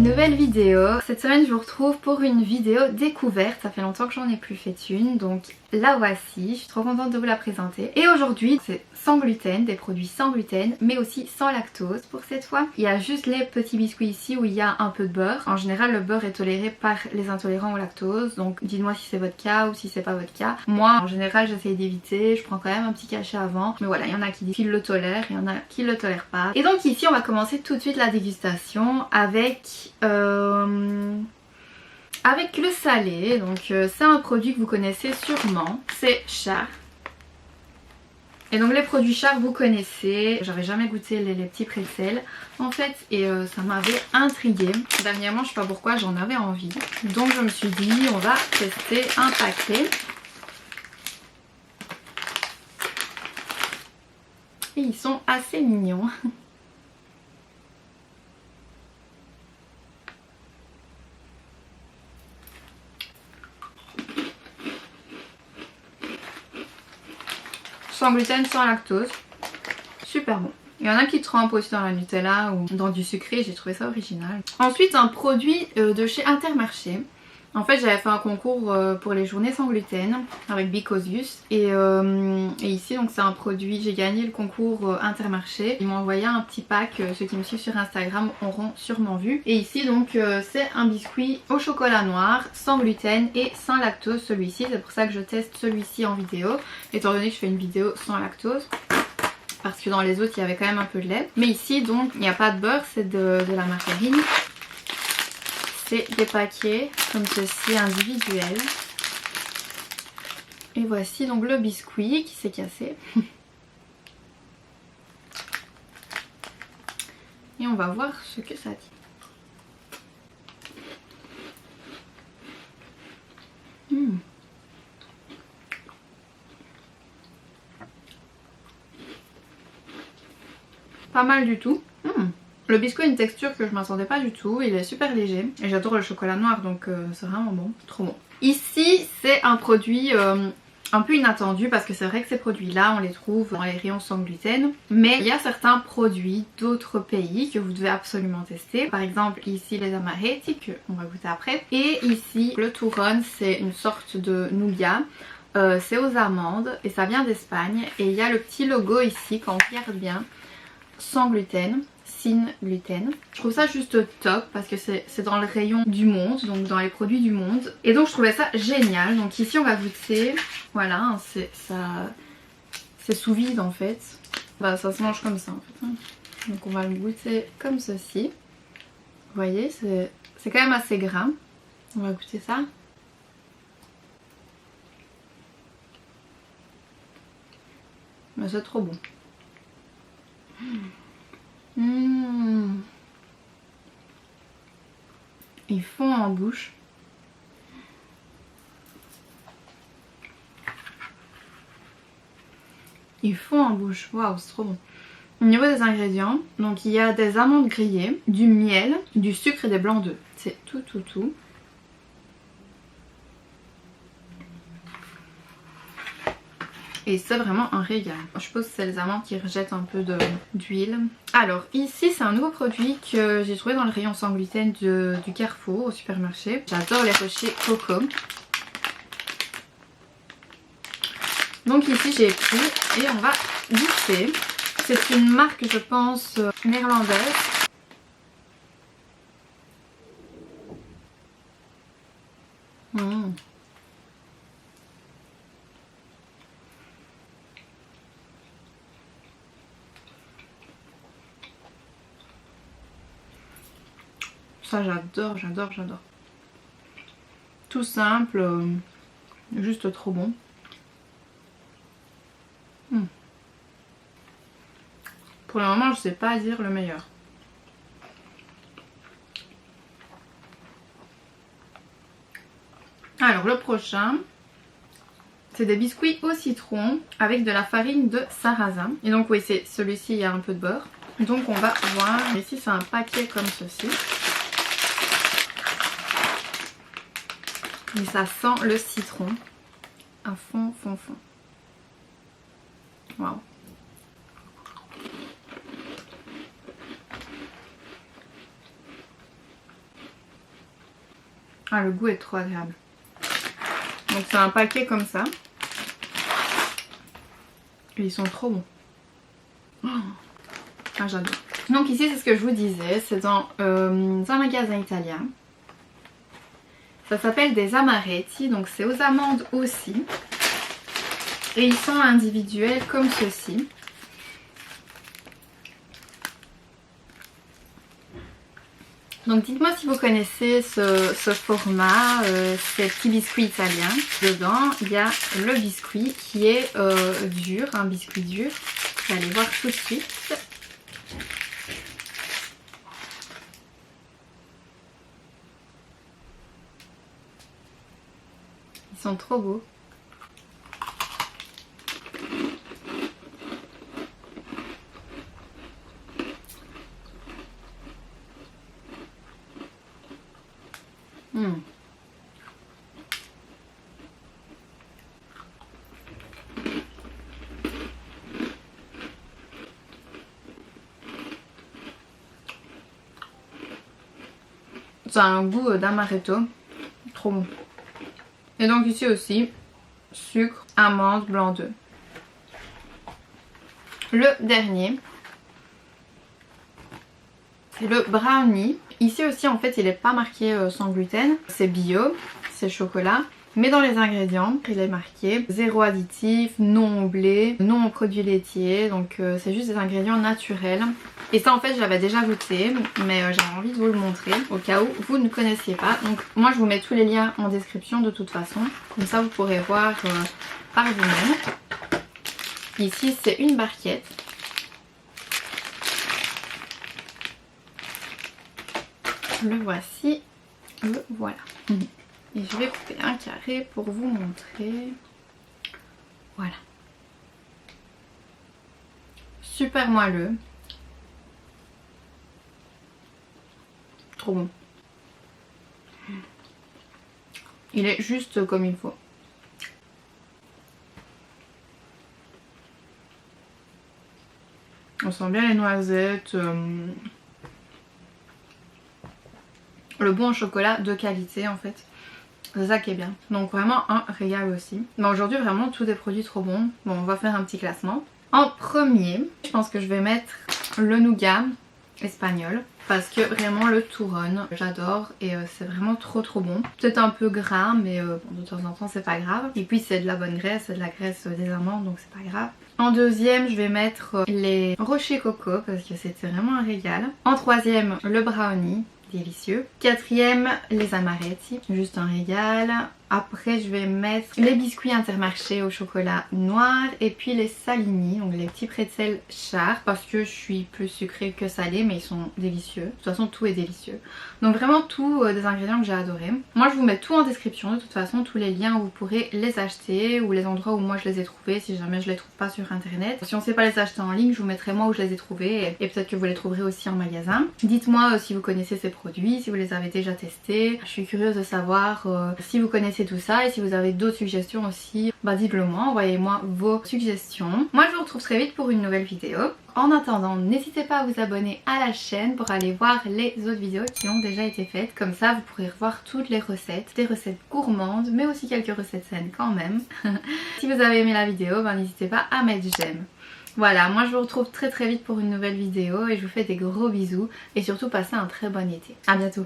nouvelle vidéo. Cette semaine je vous retrouve pour une vidéo découverte. Ça fait longtemps que j'en ai plus fait une, donc la voici. Je suis trop contente de vous la présenter. Et aujourd'hui c'est sans gluten, des produits sans gluten mais aussi sans lactose pour cette fois. Il y a juste les petits biscuits ici où il y a un peu de beurre. En général le beurre est toléré par les intolérants au lactose, donc dites-moi si c'est votre cas ou si c'est pas votre cas. Moi en général j'essaye d'éviter, je prends quand même un petit cachet avant, mais voilà, il y en a qui le tolèrent, il y en a qui le tolèrent pas. Et donc ici on va commencer tout de suite la dégustation avec le salé. Donc c'est un produit que vous connaissez sûrement, c'est Char. Et donc les produits Char vous connaissez, j'avais jamais goûté les petits pretzels en fait et ça m'avait intriguée. Dernièrement je sais pas pourquoi j'en avais envie, donc je me suis dit on va tester un paquet. Et ils sont assez mignons. Sans gluten, sans lactose. Super bon. Il y en a qui trempent aussi dans la Nutella ou dans du sucré, j'ai trouvé ça original. Ensuite un produit de chez Intermarché. En fait j'avais fait un concours pour les journées sans gluten avec Bicosius et ici donc c'est un produit, j'ai gagné le concours Intermarché. Ils m'ont envoyé un petit pack, ceux qui me suivent sur Instagram auront sûrement vu. Et ici donc c'est un biscuit au chocolat noir sans gluten et sans lactose celui-ci. C'est pour ça que je teste celui-ci en vidéo étant donné que je fais une vidéo sans lactose. Parce que dans les autres il y avait quand même un peu de lait. Mais ici donc il n'y a pas de beurre, c'est de la margarine. C'est des paquets comme ceci individuels. Et voici donc le biscuit qui s'est cassé. Et on va voir ce que ça dit. Pas mal du tout. Le biscuit a une texture que je m'attendais pas du tout, il est super léger et j'adore le chocolat noir donc c'est vraiment bon, trop bon. Ici c'est un produit un peu inattendu parce que c'est vrai que ces produits là on les trouve dans les rayons sans gluten, mais il y a certains produits d'autres pays que vous devez absolument tester. Par exemple ici les amaretti que on va goûter après, et ici le Touron, c'est une sorte de nougat. C'est aux amandes et ça vient d'Espagne et il y a le petit logo ici quand on regarde bien, sans gluten, sin gluten. Je trouve ça juste top parce que c'est dans le rayon du monde, donc dans les produits du monde. Et donc je trouvais ça génial. Donc ici on va goûter, voilà, c'est sous vide en fait. Bah, ça se mange comme ça en fait. Donc on va le goûter comme ceci. Vous voyez, c'est quand même assez gras. On va goûter ça. Mais c'est trop bon. Ils font en bouche. Ils font en bouche. Waouh, c'est trop bon. Au niveau des ingrédients, donc il y a des amandes grillées, du miel, du sucre et des blancs d'œufs. C'est tout. Et c'est vraiment un régal. Je suppose que c'est les amandes qui rejettent un peu d'huile. Alors ici c'est un nouveau produit que j'ai trouvé dans le rayon sans gluten du Carrefour au supermarché. J'adore les rochers coco. Donc ici j'ai pris et on va goûter. C'est une marque je pense néerlandaise. Ça j'adore. Tout simple, juste trop bon. Pour le moment je sais pas dire le meilleur. Alors le prochain, c'est des biscuits au citron avec de la farine de sarrasin. Et donc oui, c'est celui-ci, il y a un peu de beurre. Donc on va voir. Ici c'est un paquet comme ceci. Et ça sent le citron à fond. Waouh. Ah, le goût est trop agréable. Donc c'est un paquet comme ça. Et ils sont trop bons. Oh. Ah, j'adore. Donc ici c'est ce que je vous disais, c'est dans un magasin italien. Ça s'appelle des amaretti, donc c'est aux amandes aussi. Et ils sont individuels comme ceci. Donc dites-moi si vous connaissez ce format, ces petits biscuits italiens. Dedans il y a le biscuit qui est dur, un biscuit dur. Vous allez voir tout de suite. Ils sont trop beaux. Ça a un goût d'amaretto, trop bon. Et donc ici aussi, sucre, amande, blanc d'œuf. Le dernier, c'est le brownie. Ici aussi en fait il n'est pas marqué sans gluten, c'est bio, c'est chocolat. Mais dans les ingrédients, il est marqué zéro additif, non au blé, non aux produits laitiers. Donc c'est juste des ingrédients naturels. Et ça en fait j'avais déjà goûté, mais j'avais envie de vous le montrer au cas où vous ne connaissiez pas. Donc moi je vous mets tous les liens en description de toute façon. Comme ça vous pourrez voir par vous-même. Ici c'est une barquette. Le voici, le voilà. Et je vais couper un carré pour vous montrer. Voilà. Super moelleux. Trop bon. Il est juste comme il faut. On sent bien les noisettes. Le bon chocolat de qualité en fait. C'est ça qui est bien. Donc vraiment un régal aussi. Mais aujourd'hui vraiment tous des produits trop bons. Bon on va faire un petit classement. En premier, je pense que je vais mettre le nougat espagnol. Parce que vraiment le Touron, j'adore et c'est vraiment trop bon. Peut-être un peu gras mais bon, de temps en temps c'est pas grave. Et puis c'est de la bonne graisse, c'est de la graisse des amandes donc c'est pas grave. En deuxième je vais mettre les rochers coco parce que c'était vraiment un régal. En troisième le brownie. Délicieux. Quatrième, les amaretti, juste un régal. Après je vais mettre les biscuits Intermarché au chocolat noir et puis les salini, donc les petits pretzels char parce que je suis plus sucrée que salée mais ils sont délicieux. De toute façon tout est délicieux. Donc vraiment tout des ingrédients que j'ai adoré. Moi je vous mets tout en description de toute façon, tous les liens où vous pourrez les acheter ou les endroits où moi je les ai trouvés si jamais je les trouve pas sur internet. Si on sait pas les acheter en ligne, je vous mettrai moi où je les ai trouvés et peut-être que vous les trouverez aussi en magasin. Dites-moi si vous connaissez ces produits, si vous les avez déjà testés. Je suis curieuse de savoir si vous connaissez tout ça et si vous avez d'autres suggestions aussi, bah dites-le moi, envoyez-moi vos suggestions. Moi je vous retrouve très vite pour une nouvelle vidéo. En attendant, n'hésitez pas à vous abonner à la chaîne pour aller voir les autres vidéos qui ont déjà été faites. Comme ça vous pourrez revoir toutes les recettes, des recettes gourmandes mais aussi quelques recettes saines quand même. Si vous avez aimé la vidéo, bah, n'hésitez pas à mettre j'aime. Voilà, moi je vous retrouve très vite pour une nouvelle vidéo et je vous fais des gros bisous et surtout passez un très bon été. À bientôt.